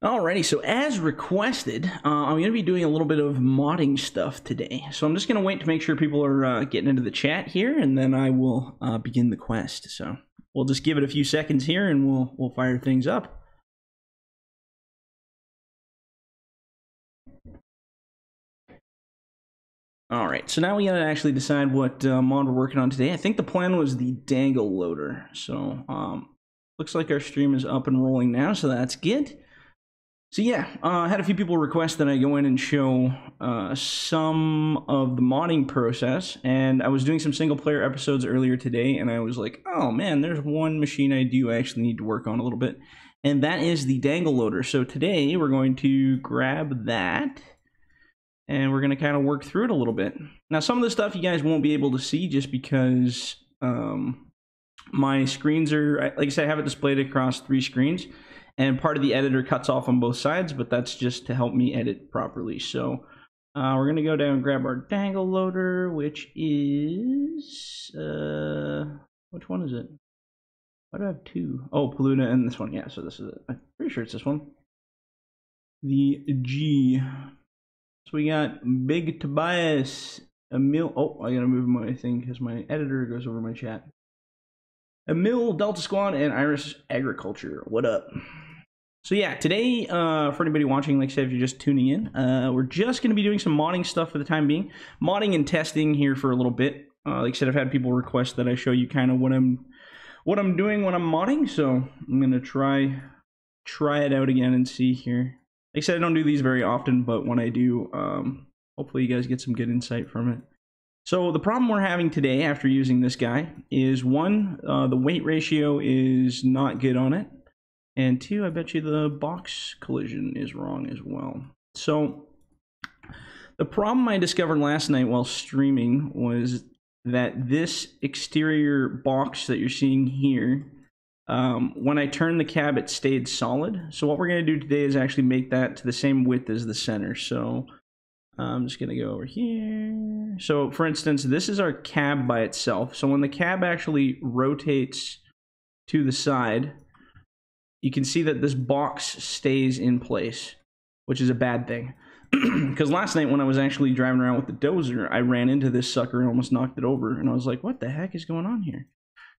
Alrighty, so as requested, I'm going to be doing a little bit of modding stuff today. So I'm just going to wait to make sure people are getting into the chat here, and then I will begin the quest. So we'll just give it a few seconds here, and we'll fire things up. Alright, so now we got to actually decide what mod we're working on today. I think the plan was the Dangle loader. So looks like our stream is up and rolling now, so that's good. So yeah, I had a few people request that I go in and show some of the modding process, and I was doing some single player episodes earlier today, and I was like, oh man, there's one machine I do actually need to work on a little bit, and that is the Dangle loader. So today we're going to grab that, and we're going to kind of work through it a little bit. Now some of the stuff you guys won't be able to see just because my screens are, like I said, I have it displayed across 3 screens. And part of the editor cuts off on both sides, but that's just to help me edit properly. So we're going to go down and grab our Dangle loader, which is... which one is it? Why do I have 2? Oh, Palooza and this one. Yeah, so this is it. I'm pretty sure it's this one. The G. So we got Big Tobias, Emil... Oh, I got to move my thing because my editor goes over my chat. Emil, Delta Squad, and Iris Agriculture. What up? So yeah, today, for anybody watching, like I said, if you're just tuning in, we're just going to be doing some modding stuff for the time being. Modding and testing here for a little bit. Like I said, I've had people request that I show you kind of what I'm doing when I'm modding. So I'm going to try it out again and see here. Like I said, I don't do these very often, but when I do, hopefully you guys get some good insight from it. So the problem we're having today after using this guy is 1, the weight ratio is not good on it, and 2, I bet you the box collision is wrong as well. So the problem I discovered last night while streaming was that this exterior box that you're seeing here, when I turned the cab, it stayed solid. So what we're going to do today is actually make that to the same width as the center. So I'm just going to go over here. So for instance, this is our cab by itself. So when the cab actually rotates to the side, you can see that this box stays in place, which is a bad thing. Because last night when I was actually driving around with the dozer, I ran into this sucker and almost knocked it over. And I was like, what the heck is going on here?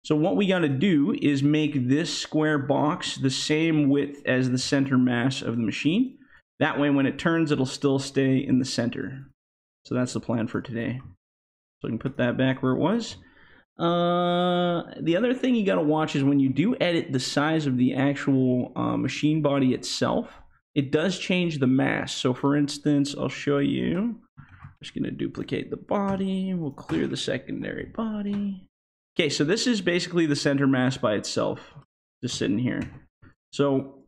So what we got to do is make this square box the same width as the center mass of the machine. That way, when it turns, it'll still stay in the center. So that's the plan for today. So I can put that back where it was. The other thing you got to watch is when you do edit the size of the actual machine body itself, it does change the mass. So for instance, I'll show you. I'm just going to duplicate the body. We'll clear the secondary body. Okay, so this is basically the center mass by itself, just sitting here. So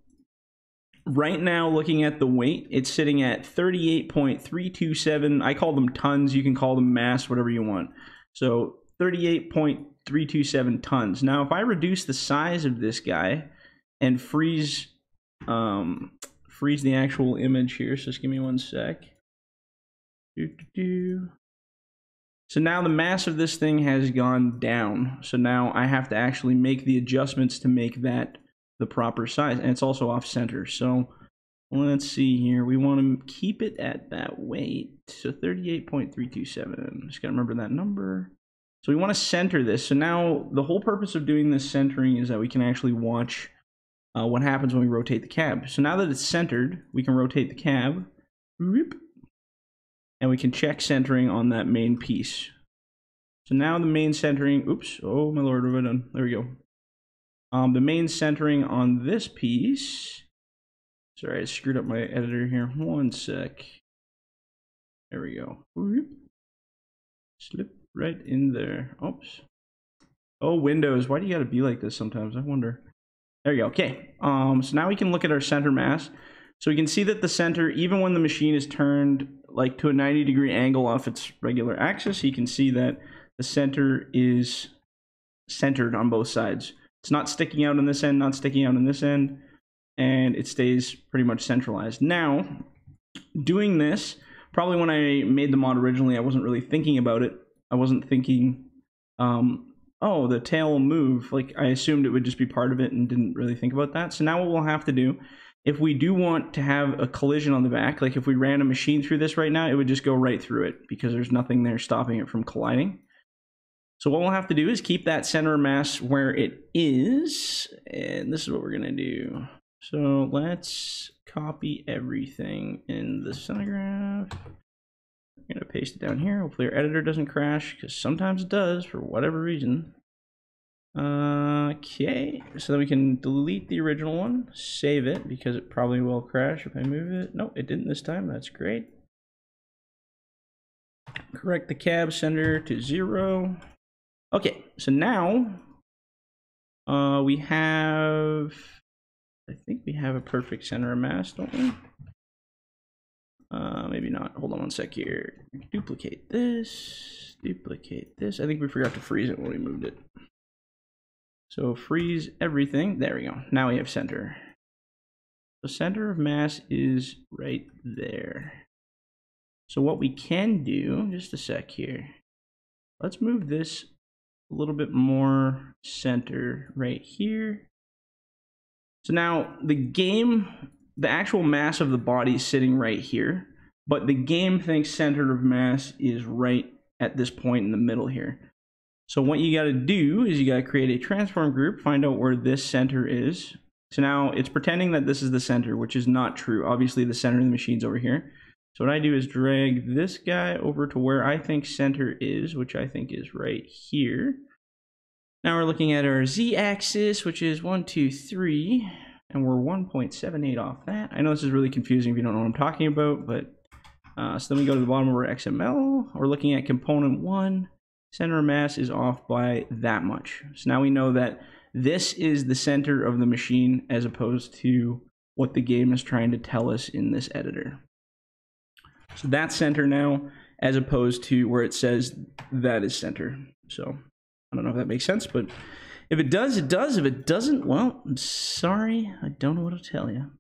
right now, looking at the weight, it's sitting at 38.327. I call them tons. You can call them mass, whatever you want. So 38.327 tons. Now, if I reduce the size of this guy and freeze the actual image here, so just give me 1 sec. So now the mass of this thing has gone down. So now I have to actually make the adjustments to make that the proper size, and it's also off center. So let's see here, we want to keep it at that weight, so 38.327. Just gotta remember that number. So we want to center this. So now the whole purpose of doing this centering is that we can actually watch what happens when we rotate the cab. So now that it's centered, we can rotate the cab, and we can check centering on that main piece. So now the main centering, oops, oh my lord, what have I done? There we go. The main centering on this piece. Sorry, I screwed up my editor here. 1 sec. There we go. Slip right in there. Oops. Oh, Windows. Why do you gotta be like this sometimes? I wonder. There you go. Okay. So now we can look at our center mass. So we can see that the center, even when the machine is turned like to a 90-degree angle off its regular axis, you can see that the center is centered on both sides. It's not sticking out on this end, not sticking out on this end, and it stays pretty much centralized. Now, doing this, probably when I made the mod originally, I wasn't really thinking about it. I wasn't thinking, oh, the tail will move. Like, I assumed it would just be part of it and didn't really think about that. So now what we'll have to do if we do want to have a collision on the back, like if we ran a machine through this right now, it would just go right through it because there's nothing there stopping it from colliding. So what we'll have to do is keep that center of mass where it is, and this is what we're gonna do. So let's copy everything in the center graph. I'm gonna paste it down here. Hopefully our editor doesn't crash, because sometimes it does for whatever reason. Okay, so then we can delete the original one, save it, because it probably will crash if I move it. Nope, it didn't this time. That's great. Correct the cab center to 0. Okay, so now we have, I think we have a perfect center of mass, don't we? Maybe not. Hold on one sec here. Duplicate this, duplicate this. I think we forgot to freeze it when we moved it. So freeze everything. There we go. Now we have center. The center of mass is right there. So what we can do, just a sec here. Let's move this a little bit more center right here. So now the game, the actual mass of the body is sitting right here, but the game thinks center of mass is right at this point in the middle here. So what you got to do is you got to create a transform group, find out where this center is. So now it's pretending that this is the center, which is not true. Obviously the center of the machine's over here. So what I do is drag this guy over to where I think center is, which I think is right here. Now we're looking at our z-axis, which is 1, 2, 3, and we're 1.78 off that. I know this is really confusing if you don't know what I'm talking about, but so then we go to the bottom of our XML. We're looking at component 1. Center of mass is off by that much. So now we know that this is the center of the machine as opposed to what the game is trying to tell us in this editor. So that's center now, as opposed to where it says that is center. So I don't know if that makes sense, but if it does, it does. If it doesn't, well, I'm sorry. I don't know what to tell you.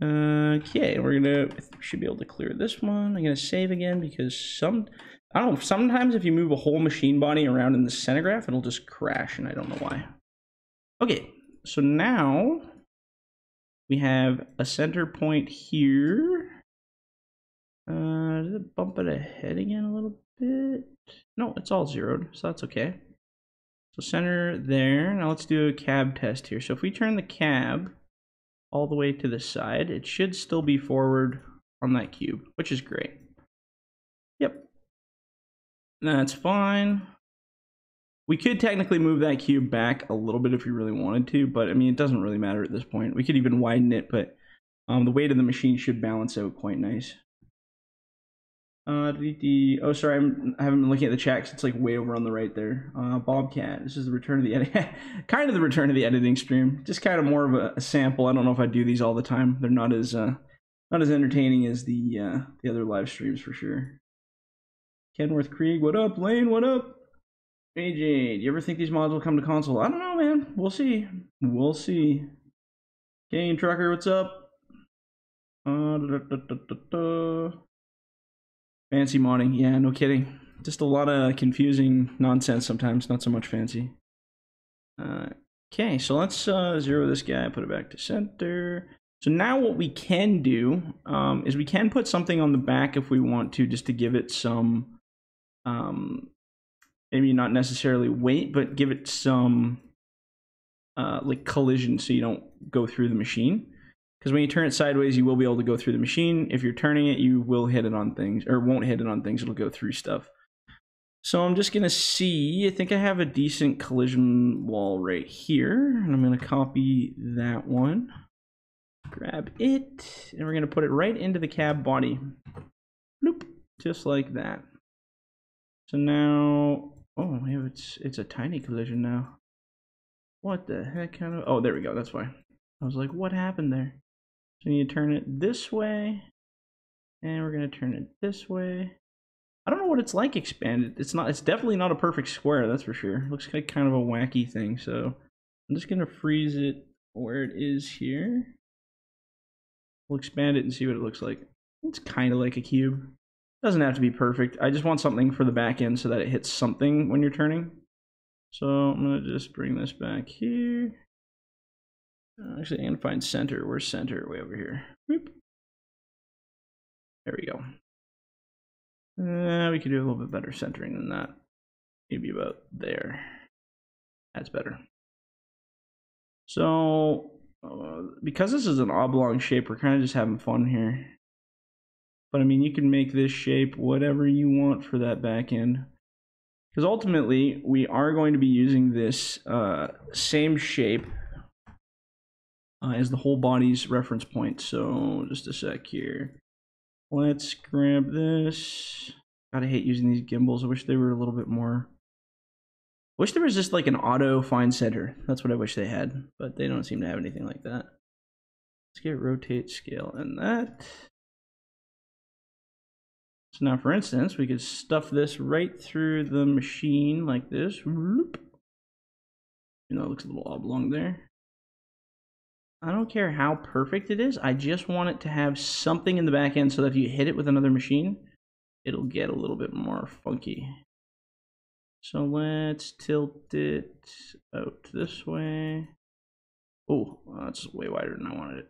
Okay, we should be able to clear this one. I'm gonna save again because I don't know, sometimes if you move a whole machine body around in the center graph, it'll just crash, and I don't know why. Okay, so now we have a center point here. Does it bump it ahead again a little bit? No, it's all zeroed, so that's okay. So center there. Now let's do a cab test here. So if we turn the cab all the way to the side, it should still be forward on that cube, which is great. Yep. That's fine. We could technically move that cube back a little bit if we really wanted to, but I mean, it doesn't really matter at this point. We could even widen it, but the weight of the machine should balance out quite nice. Oh, sorry, I haven't been looking at the chat because it's like way over on the right there. Bobcat, this is the return of the edit, kind of the return of the editing stream. Just kind of more of a sample. I don't know if I do these all the time. They're not as entertaining as the other live streams for sure. Kenworth Krieg, what up? Lane, what up? AJ, do you ever think these mods will come to console? I don't know, man. We'll see. We'll see. Kane Trucker, what's up? Fancy modding, yeah, no kidding. Just a lot of confusing nonsense sometimes, not so much fancy. Okay, so let's zero this guy, put it back to center. So now what we can do is we can put something on the back if we want to, just to give it some, maybe not necessarily weight, but give it some like collision so you don't go through the machine. Because when you turn it sideways, you will be able to go through the machine. If you're turning it, you will hit it on things, or won't hit it on things, it'll go through stuff. So I'm just gonna see, I think I have a decent collision wall right here, and I'm gonna copy that one, grab it, and we're gonna put it right into the cab body. Bloop, just like that. So now, oh, we have it's a tiny collision now. What the heck kind of, oh, there we go, that's why. I was like, what happened there? So you turn it this way, and we're gonna turn it this way. I don't know what it's like expanded. It's definitely not a perfect square, that's for sure. It looks like kind of a wacky thing, so I'm just gonna freeze it where it is here. We'll expand it and see what it looks like. It's kind of like a cube. Doesn't have to be perfect. I just want something for the back end so that it hits something when you're turning. So I'm gonna just bring this back here. Actually, I'm gonna find center. Where's center? Way over here. Whoop. There we go. We could do a little bit better centering than that. Maybe about there. That's better. So, because this is an oblong shape, we're kind of just having fun here. But I mean, you can make this shape whatever you want for that back end. Because ultimately, we are going to be using this same shape as the whole body's reference point. So, just a sec here. Let's grab this. God, I hate using these gimbals. I wish they were a little bit more. I wish there was just like an auto find center. That's what I wish they had, but they don't seem to have anything like that. Let's get rotate, scale, and that. So now, for instance, we could stuff this right through the machine like this. Whoop. You know, it looks a little oblong there. I don't care how perfect it is. I just want it to have something in the back end so that if you hit it with another machine, it'll get a little bit more funky. So let's tilt it out this way. Oh, that's way wider than I wanted it.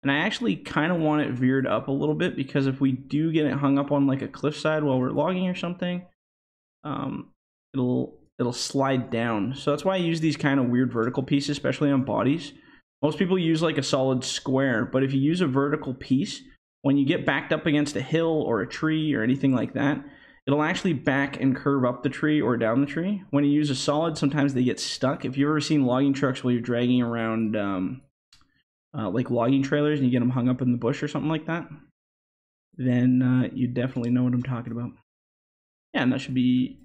And I actually kind of want it veered up a little bit, because if we do get it hung up on like a cliffside while we're logging or something, it'll slide down. So that's why I use these kind of weird vertical pieces, especially on bodies. Most people use like a solid square, but if you use a vertical piece, when you get backed up against a hill or a tree or anything like that, it'll actually back and curve up the tree or down the tree. When you use a solid, sometimes they get stuck. If you've ever seen logging trucks while you're dragging around like logging trailers and you get them hung up in the bush or something like that, then you definitely know what I'm talking about. Yeah, and that should be,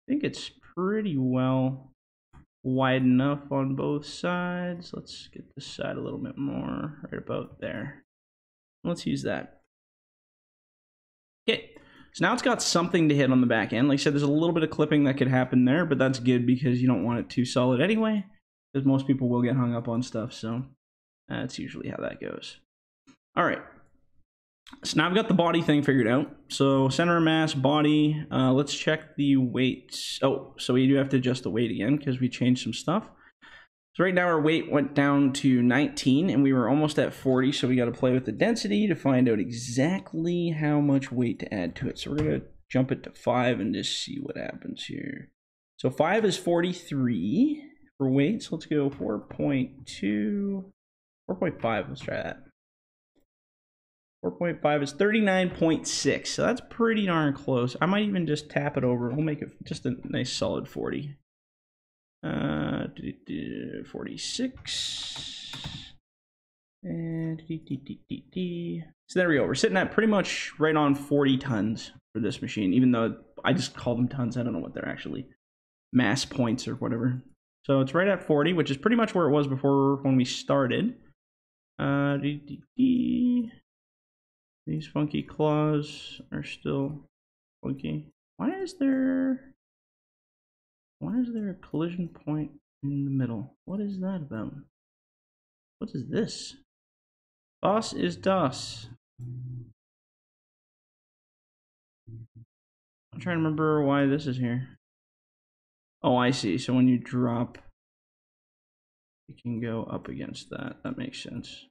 I think it's pretty well wide enough on both sides. Let's get this side a little bit more, right about there. Let's use that. Okay, so now it's got something to hit on the back end. Like I said, there's a little bit of clipping that could happen there, but that's good because you don't want it too solid anyway, because most people will get hung up on stuff, so that's usually how that goes. All right, so now I've got the body thing figured out. So center of mass, body, let's check the weights. Oh, so we do have to adjust the weight again because we changed some stuff. So right now our weight went down to 19 and we were almost at 40, so we got to play with the density to find out exactly how much weight to add to it. So we're going to jump it to 5 and just see what happens here. So 5 is 43 for weight, so let's go 4.2, 4.5, let's try that. 4.5 is 39.6, so that's pretty darn close. I might even just tap it over. We'll make it just a nice solid 40. 46 and so there we go. We're sitting at pretty much right on 40 tons for this machine, even though I just call them tons. I don't know what they're actually mass points or whatever. So it's right at 40, which is pretty much where it was before when we started. These funky claws are still funky. Why is there a collision point in the middle? What is that about? What is this? Das is das. I'm trying to remember why this is here. Oh, I see. So when you drop, you can go up against that. That makes sense.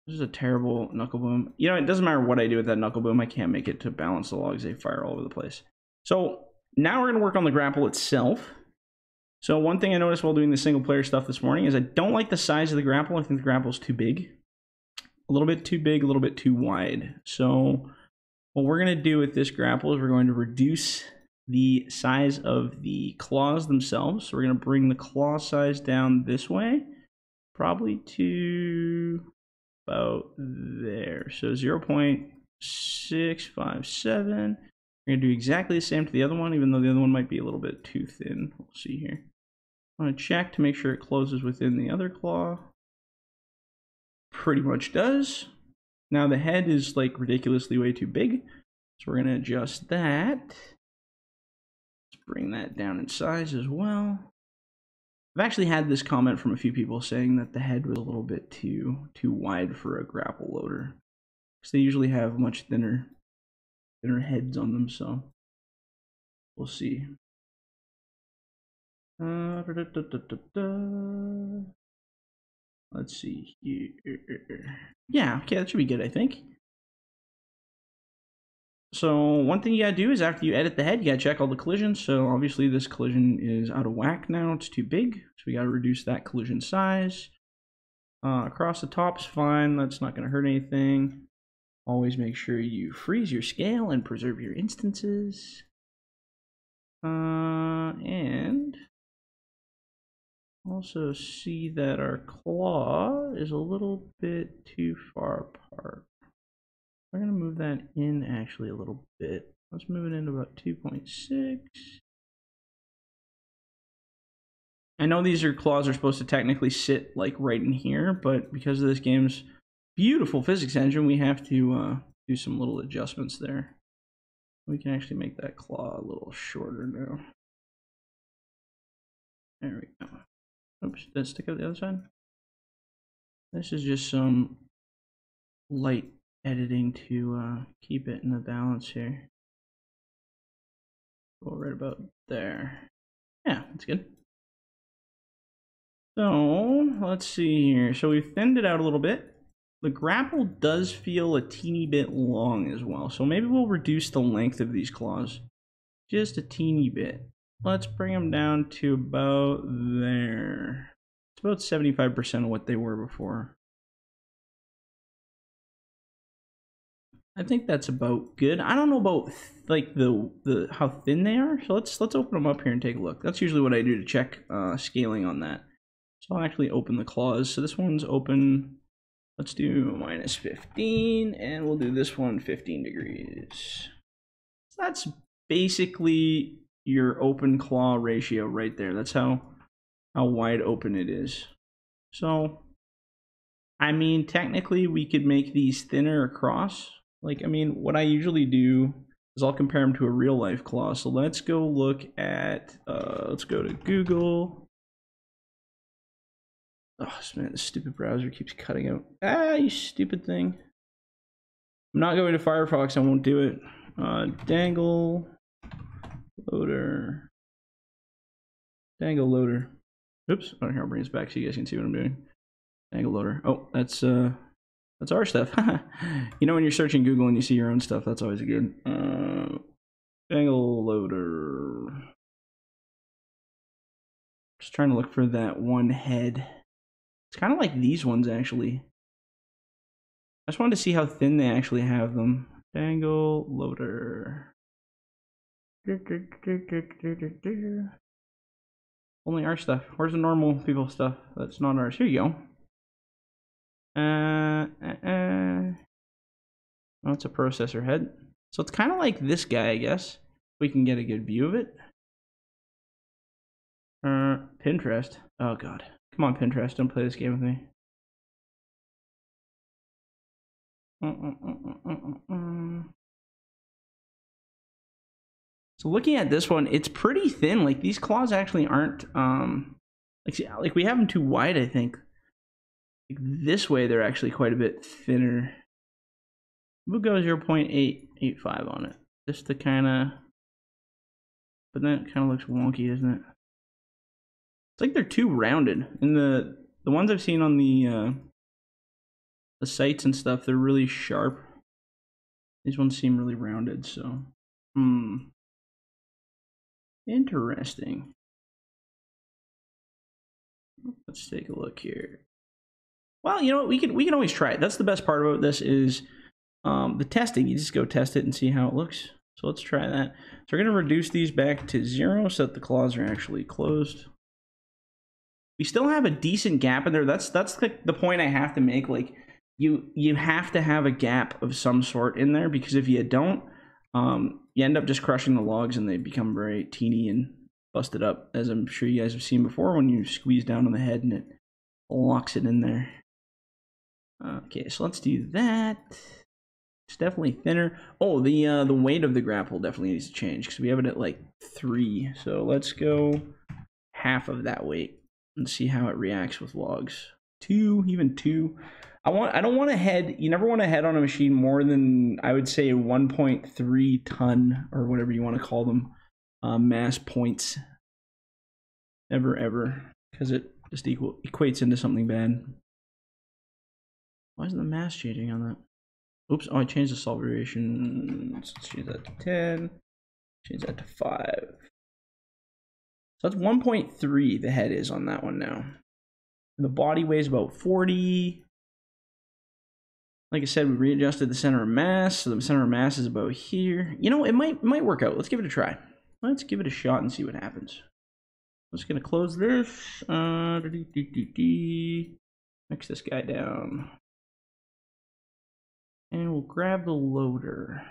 This is a terrible knuckle boom. You know, it doesn't matter what I do with that knuckle boom. I can't make it to balance the logs. They fire all over the place. So now we're going to work on the grapple itself. So one thing I noticed while doing the single player stuff this morning is I don't like the size of the grapple. I think the grapple is too big. A little bit too big, a little bit too wide. So what we're going to do with this grapple is we're going to reduce the size of the claws themselves. So we're going to bring the claw size down this way, probably to about there. So 0.657. We're going to do exactly the same to the other one, even though the other one might be a little bit too thin. We'll see here. I want to check to make sure it closes within the other claw. Pretty much does. Now the head is like ridiculously way too big, so we're going to adjust that. Let's bring that down in size as well. I've actually had this comment from a few people saying that the head was a little bit too wide for a grapple loader, because they usually have much thinner heads on them, so We'll see. Let's see here. Yeah, okay, that should be good, I think. So one thing you gotta do is after you edit the head, you gotta check all the collisions. So obviously this collision is out of whack now, it's too big. So we gotta reduce that collision size. Across the top's fine, that's not gonna hurt anything. Always make sure you freeze your scale and preserve your instances. And also see that our claw is a little bit too far apart. We're gonna move that in actually a little bit. Let's move it into about 2.6. I know these claws are supposed to technically sit like right in here, but because of this game's beautiful physics engine, we have to do some little adjustments there. We can actually make that claw a little shorter now. There we go. Oops, did that stick out the other side? This is just some light editing to keep it in the balance here. Go right about there. Yeah, that's good. So let's see here. So we've thinned it out a little bit. The grapple does feel a teeny bit long as well. So maybe we'll reduce the length of these claws just a teeny bit. Let's bring them down to about there. It's about 75% of what they were before. I think that's about good. I don't know about like the how thin they are. So let's open them up here and take a look. That's usually what I do to check scaling on that. So I'll actually open the claws. So this one's open. Let's do -15, and we'll do this one 15 degrees. So that's basically your open claw ratio right there. That's how wide open it is. So, I mean, technically we could make these thinner across. Like, I mean, what I usually do is I'll compare them to a real life claw. So let's go look at, let's go to Google. Oh, man, this stupid browser keeps cutting out. Ah, you stupid thing. I'm not going to Firefox, I won't do it. Dangle loader. Dangle loader. Oops. Oh, here, I'll bring this back so you guys can see what I'm doing. Dangle loader. Oh, that's our stuff. You know when you're searching Google and you see your own stuff, that's always good. Dangle loader. Just trying to look for that one head. It's kind of like these ones, actually. I just wanted to see how thin they actually have them. Dangle loader. Only our stuff. Where's the normal people stuff? That's not ours. Here you go. Oh, it's a processor head. So it's kind of like this guy, I guess. We can get a good view of it. Pinterest. Oh god. Come on, Pinterest. Don't play this game with me. So looking at this one, it's pretty thin. Like these claws actually aren't like we have them too wide, I think. Like this way they're actually quite a bit thinner. We'll go 0.885 on it. Just to kinda, but then it kinda looks wonky, doesn't it? It's like they're too rounded. In the ones I've seen on the sites and stuff, they're really sharp. These ones seem really rounded, so interesting. Let's take a look here. Well, you know what? We can always try it. That's the best part about this is the testing. You just go test it and see how it looks. So let's try that. So we're going to reduce these back to 0 so that the claws are actually closed. We still have a decent gap in there. That's the point I have to make. Like you have to have a gap of some sort in there, because if you don't, you end up just crushing the logs and they become very teeny and busted up, as I'm sure you guys have seen before when you squeeze down on the head and it locks it in there. Okay, so let's do that. It's definitely thinner. Oh, the weight of the grapple definitely needs to change because we have it at like 3. So let's go half of that weight and see how it reacts with logs. 2, even 2. I don't want a head. You never want a head on a machine more than, I would say, 1.3 ton or whatever you want to call them. mass points ever, because it just equates into something bad. Why isn't the mass changing on that? Oops, oh, I changed the solve variation. Let's change that to 10. Change that to 5. So that's 1.3 the head is on that one now. And the body weighs about 40. Like I said, we readjusted the center of mass, so the center of mass is about here. You know, it might work out. Let's give it a try. Let's give it a shot and see what happens. I'm just gonna close this. Mix this guy down. And we'll grab the loader.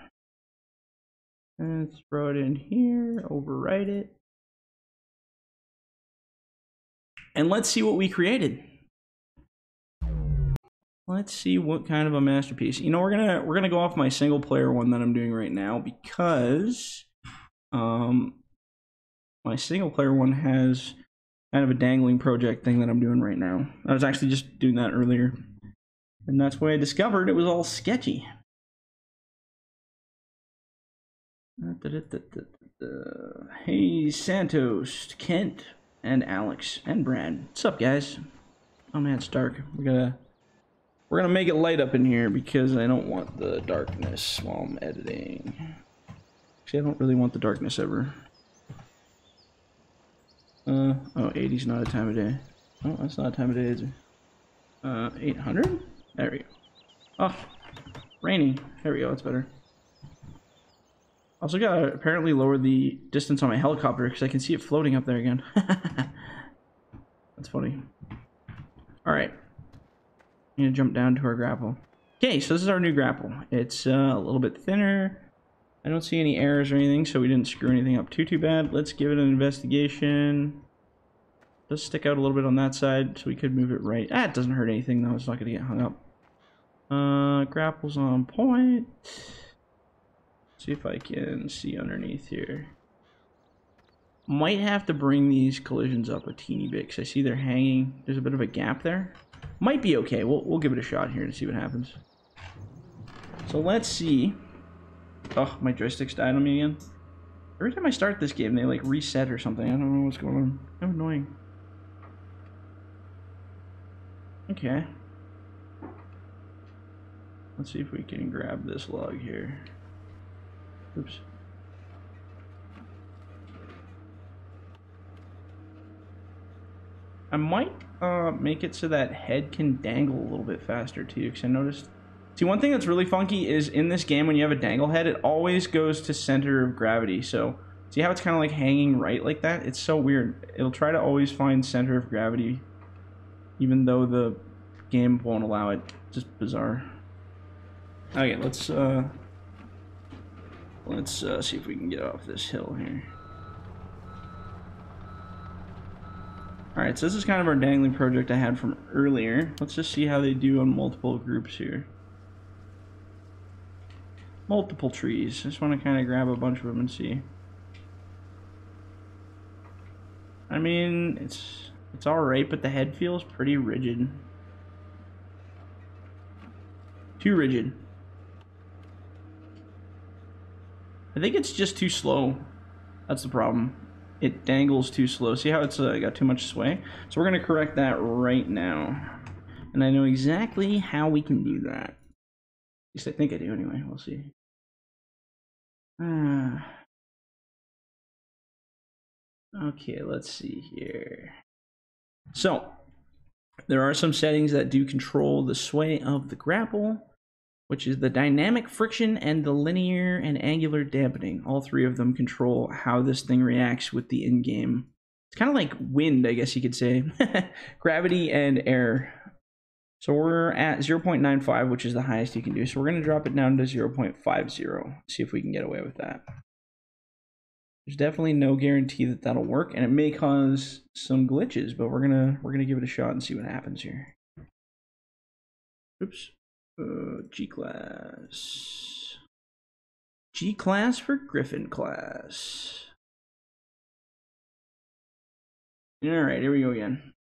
And throw it in here, overwrite it. And let's see what we created. Let's see what kind of a masterpiece. You know, we're gonna go off my single player one that I'm doing right now, because my single player one has kind of a dangling project thing that I'm doing right now. I was actually just doing that earlier, and that's when I discovered it was all sketchy. Hey Santos, Kent, and Alex, and Brad. What's up, guys? Oh man, it's dark. We're gonna make it light up in here because I don't want the darkness while I'm editing. Actually, I don't really want the darkness ever. Oh, 80's not a time of day. Oh, that's not a time of day, is it? 800? There we go. Oh, rainy. There we go, that's better. Also gotta apparently lower the distance on my helicopter because I can see it floating up there again. That's funny. Alright. I'm gonna jump down to our grapple. Okay, so this is our new grapple. It's a little bit thinner. I don't see any errors or anything, so we didn't screw anything up too bad. Let's give it an investigation. It does stick out a little bit on that side, so we could move it right. Ah, it doesn't hurt anything though, it's not gonna get hung up. Grapple's on point. See if I can see underneath here. Might have to bring these collisions up a teeny bit because I see they're hanging. There's a bit of a gap there. Might be okay. We'll give it a shot here to see what happens. So let's see. Oh, my joysticks died on me again. Every time I start this game, they like reset or something. I don't know what's going on. Kind of annoying. Okay. Let's see if we can grab this log here. Oops. I might make it so that head can dangle a little bit faster too, because I noticed. See, one thing that's really funky is in this game when you have a dangle head, it always goes to center of gravity. So see how it's kind of like hanging right like that? It's so weird. It'll try to always find center of gravity, even though the game won't allow it. Just bizarre. Okay, let's see if we can get off this hill here. Alright, so this is kind of our dangling project I had from earlier. Let's just see how they do on multiple groups here. Multiple trees. Just want to kind of grab a bunch of them and see. I mean, it's alright, but the head feels pretty rigid. Too rigid. I think it's just too slow. That's the problem. It dangles too slow. See how it's got too much sway? So we're going to correct that right now. And I know exactly how we can do that. At least I think I do anyway. We'll see. Okay, let's see here. So, there are some settings that do control the sway of the grapple, which is the dynamic friction and the linear and angular dampening. All three of them control how this thing reacts with the in-game. It's kind of like wind, I guess you could say. Gravity and air. So we're at 0.95, which is the highest you can do. So we're going to drop it down to 0.50. See if we can get away with that. There's definitely no guarantee that that'll work, and it may cause some glitches, but we're gonna give it a shot and see what happens here. Oops. G-class. G-class for Griffin class. Alright, here we go again.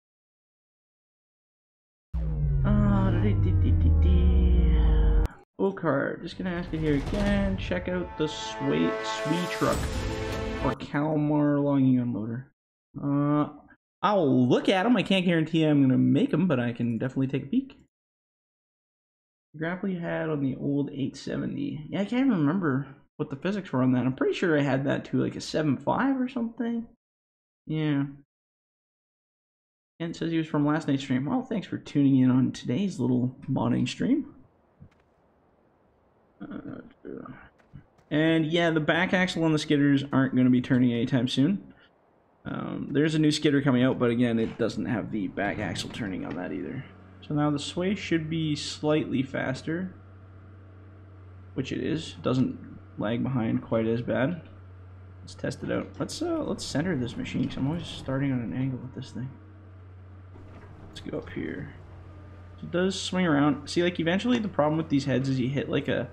Oh, card. Just gonna ask it here again. Check out the sweet truck. or Kalmar logging unloader. I'll look at them. I can't guarantee I'm gonna make them, but I can definitely take a peek. The grapple you had on the old 870. Yeah, I can't even remember what the physics were on that. I'm pretty sure I had that to like a 7.5 or something. Yeah. Kent says he was from last night's stream. Well, thanks for tuning in on today's little modding stream. And yeah, the back axle on the skidders aren't going to be turning anytime soon. There's a new skidder coming out, but again, it doesn't have the back axle turning on that either. So now the sway should be slightly faster, which it is. Doesn't lag behind quite as bad. Let's test it out. Let's center this machine, because I'm always starting on an angle with this thing. Let's go up here. So it does swing around. See, like eventually the problem with these heads is you hit like a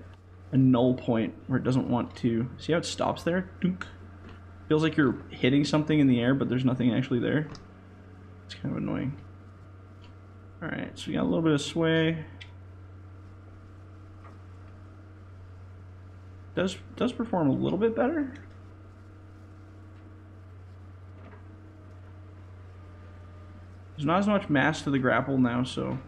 null point where it doesn't want to. See how it stops there? Dunk. Feels like you're hitting something in the air, but there's nothing actually there. It's kind of annoying. Alright, so we got a little bit of sway. Does perform a little bit better. There's not as much mass to the grapple now, so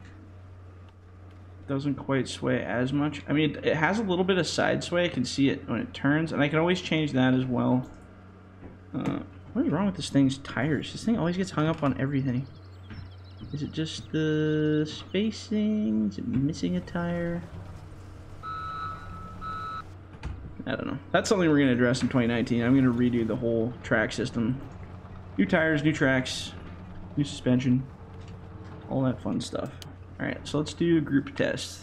it doesn't quite sway as much. I mean, it has a little bit of side sway. I can see it when it turns, and I can always change that as well. What is wrong with this thing's tires? This thing always gets hung up on everything. Is it just the spacing? Is it missing a tire? I don't know. That's something we're going to address in 2019. I'm going to redo the whole track system. New tires, new tracks, new suspension, all that fun stuff. Alright, so let's do a group test.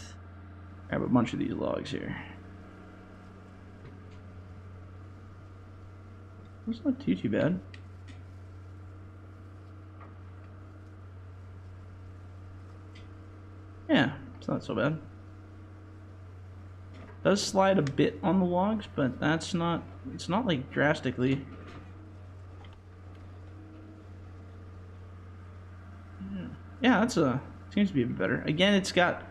Grab a bunch of these logs here. It's not too bad. Yeah, it's not so bad. Does slide a bit on the logs, but that's not, it's not like drastically. Yeah, that's seems to be a bit better. Again, it's got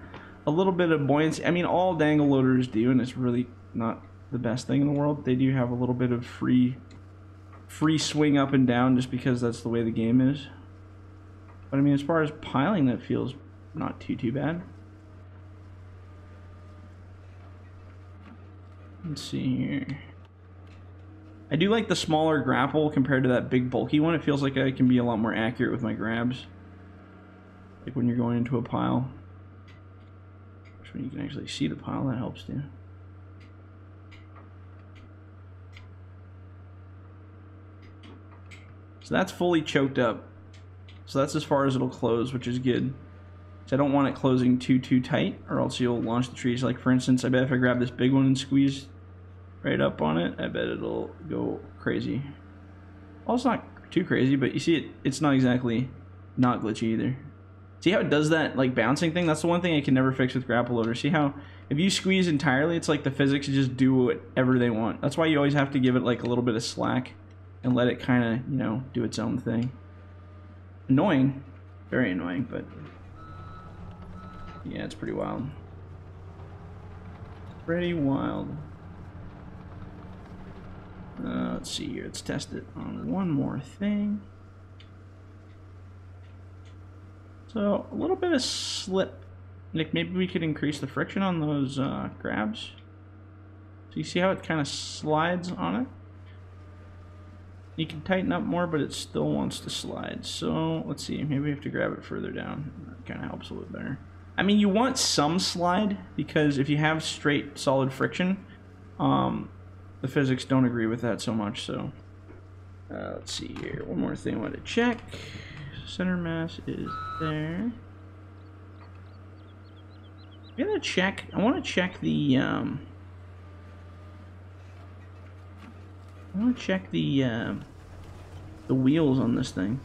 a little bit of buoyancy. I mean, all dangle loaders do, and it's really not the best thing in the world. They do have a little bit of free swing up and down just because that's the way the game is. But I mean, as far as piling, that feels not too bad. Let's see here. I do like the smaller grapple compared to that big bulky one. It feels like I can be a lot more accurate with my grabs. Like when you're going into a pile. Which when you can actually see the pile, that helps too. So that's fully choked up. So that's as far as it'll close, which is good. So I don't want it closing too tight, or else you'll launch the trees. Like for instance, I bet if I grab this big one and squeeze right up on it, I bet it'll go crazy. Well, it's not too crazy, but you see it's not exactly not glitchy either. See how it does that like bouncing thing? That's the one thing I can never fix with grapple loader. See how if you squeeze entirely, it's like the physics just do whatever they want. That's why you always have to give it like a little bit of slack and let it kind of, you know, do its own thing. Annoying. Very annoying, but yeah, it's pretty wild. Pretty wild. Let's see here. Let's test it on one more thing. So, a little bit of slip. Like, maybe we could increase the friction on those grabs. So you see how it kind of slides on it? You can tighten up more, but it still wants to slide. So, let's see. Maybe we have to grab it further down. That kind of helps a little better. I mean, you want some slide, because if you have straight, solid friction, the physics don't agree with that so much. So, let's see here. One more thing I want to check. Center mass is there. I'm gonna check. I want to check the. I want to check the wheels on this thing.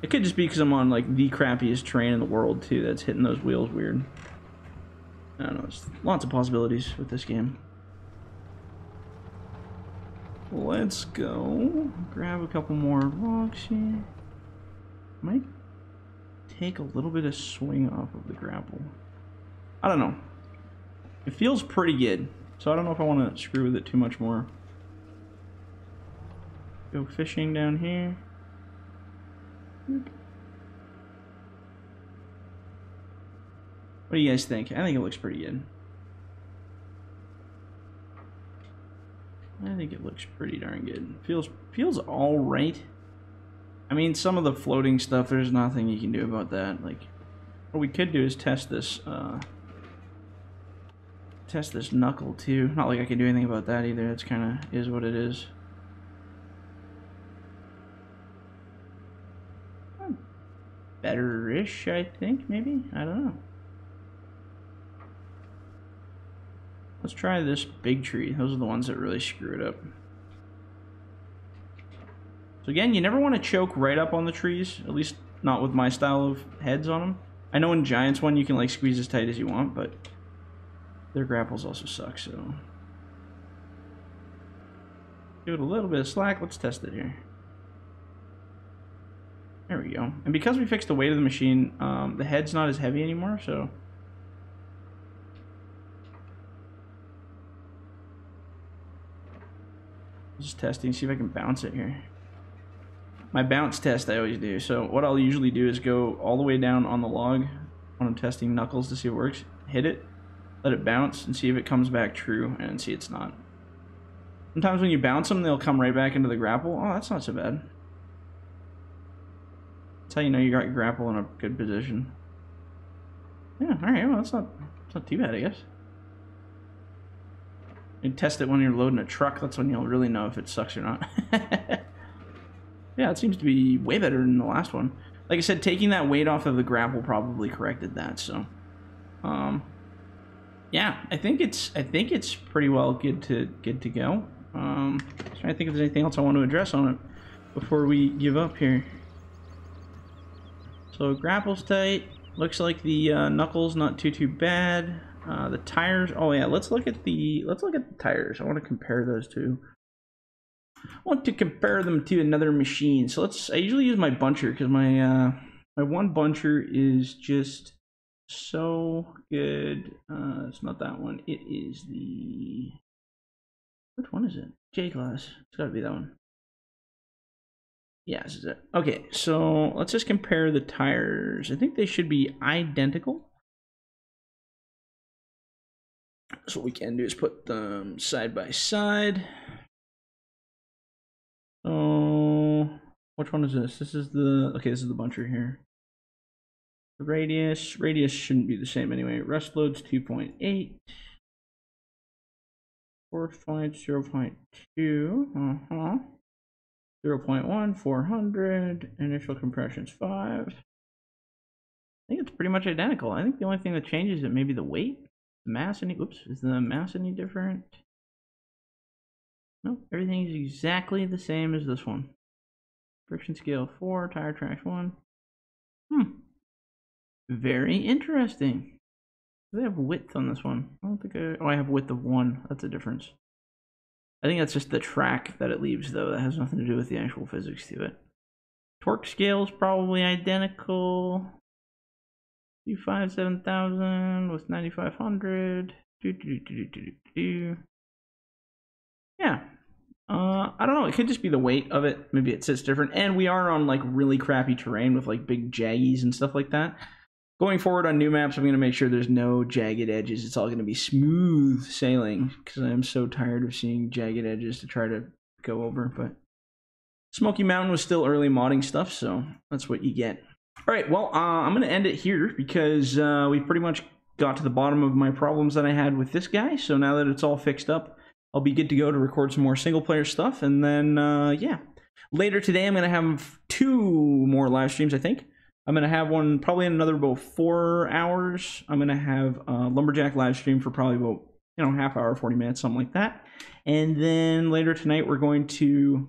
It could just be because I'm on like the crappiest terrain in the world too. That's hitting those wheels weird. I don't know. There's lots of possibilities with this game. Let's go. Grab a couple more rocks here. Might take a little bit of swing off of the grapple. I don't know. It feels pretty good, so I don't know if I want to screw with it too much more. Go fishing down here. What do you guys think? I think it looks pretty good. I think it looks pretty darn good. Feels all right. I mean, some of the floating stuff, there's nothing you can do about that. Like, what we could do is test this knuckle too. Not like I can do anything about that either. It's kind of is what it is. Better-ish, I think, maybe? I don't know. Let's try this big tree. Those are the ones that really screw it up. So again, you never want to choke right up on the trees, at least not with my style of heads on them. I know in Giants one you can like squeeze as tight as you want, but their grapples also suck, so. Give it a little bit of slack. Let's test it here. There we go. And because we fixed the weight of the machine, the head's not as heavy anymore, so. Just testing, see if I can bounce it here. My bounce test I always do. So what I'll usually do is go all the way down on the log when I'm testing knuckles to see if it works. Hit it, let it bounce, and see if it comes back true, and see it's not. Sometimes when you bounce them, they'll come right back into the grapple. Oh, that's not so bad. That's how you know you got your grapple in a good position. Yeah, alright, well that's not too bad, I guess. You test it when you're loading a truck, that's when you'll really know if it sucks or not. Yeah, it seems to be way better than the last one. Like I said, taking that weight off of the grapple probably corrected that, so. Yeah, I think it's pretty well good to go. Trying to think if there's anything else I want to address on it before we give up here. So grapple's tight. Looks like the knuckles not too bad. The tires. Oh yeah, let's look at the tires. I want to compare those two. I want to compare them to another machine. So I usually use my buncher because my one buncher is just so good. It's not that one. It is the, which one is it? J-Class. It's got to be that one. Yeah, this is it. Okay, so let's just compare the tires. I think they should be identical. So what we can do is put them side by side. So which one is this? This is the, okay, this is the buncher here. The radius shouldn't be the same anyway. Rust load's 2.8. Force point 0.2. 0.1, 400. Initial compression's 5. I think it's pretty much identical. I think the only thing that changes it may be the weight. The mass any, oops, is the mass any different? Nope, everything is exactly the same as this one. Friction scale 4, tire tracks 1. Very interesting. Do they have width on this one? I don't think I have width of 1. That's a difference. I think that's just the track that it leaves, though. That has nothing to do with the actual physics to it. Torque scale is probably identical. 257,000 with 9,500. Yeah. I don't know. It could just be the weight of it. Maybe it sits different. And we are on like really crappy terrain with like big jaggies and stuff like that. Going forward on new maps, I'm going to make sure there's no jagged edges. It's all going to be smooth sailing because I'm so tired of seeing jagged edges to try to go over. But Smoky Mountain was still early modding stuff, so that's what you get. All right, well, I'm going to end it here because we pretty much got to the bottom of my problems that I had with this guy. So now that it's all fixed up, I'll be good to go to record some more single-player stuff. And then, yeah. Later today, I'm going to have 2 more live streams, I think. I'm going to have one probably in another about 4 hours. I'm going to have a Lumberjack live stream for probably about, you know, half hour, 40 minutes, something like that. And then later tonight, we're going to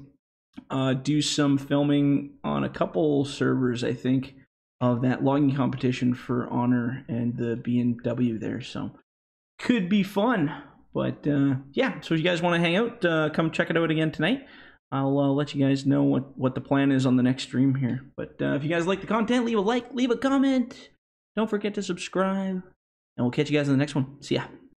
do some filming on a couple servers, I think, of that logging competition for Honor and the BMW there. So could be fun. But yeah, so if you guys want to hang out, come check it out again tonight. I'll let you guys know what the plan is on the next stream here. But if you guys like the content, leave a like, leave a comment. Don't forget to subscribe. And we'll catch you guys in the next one. See ya.